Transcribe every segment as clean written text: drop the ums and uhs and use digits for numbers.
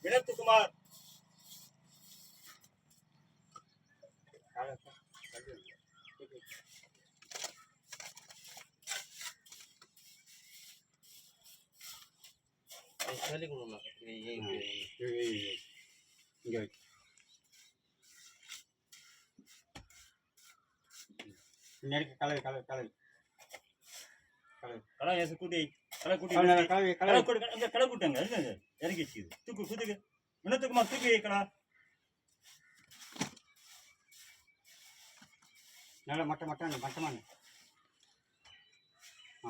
வினத்துக்குமார் சொல்லி கொடுக்கணும். இங்கே பின்னாடி கலவை கலவை கலவை கலவை ஏசு கூட்டி கலை கூட்டி கலை கூட்டுங்க இறக்கி வச்சுக்குது தூக்கு குத்துக்கு வினத்துக்குமார் தூக்கி வைக்கடா நல்லா மட்டமான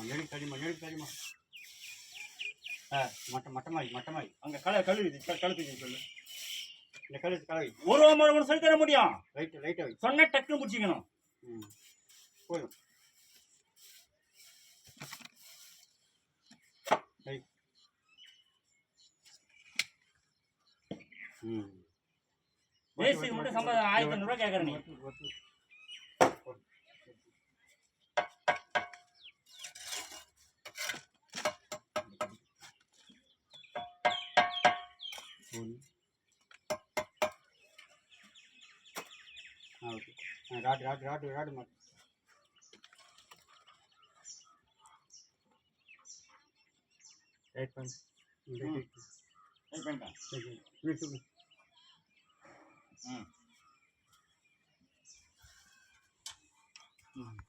நெருக்கடிமா மட்டமாய் அங்கே கழுவி கழுத்து சொல்லு இந்த கழுவி ஒரு ஒன்று சொல்லி தர முடியும் லைட்டாக சொன்ன டக்குன்னு பிடிச்சிக்கணும் போதும் பேசிக்கு மட்டும் சம்பளம் 1500 ரூபாய் கேட்குறேன் நீ ராடு மாட்டு ரைட் பண்ணு ரைட் பண்ணிட்டேன் ம்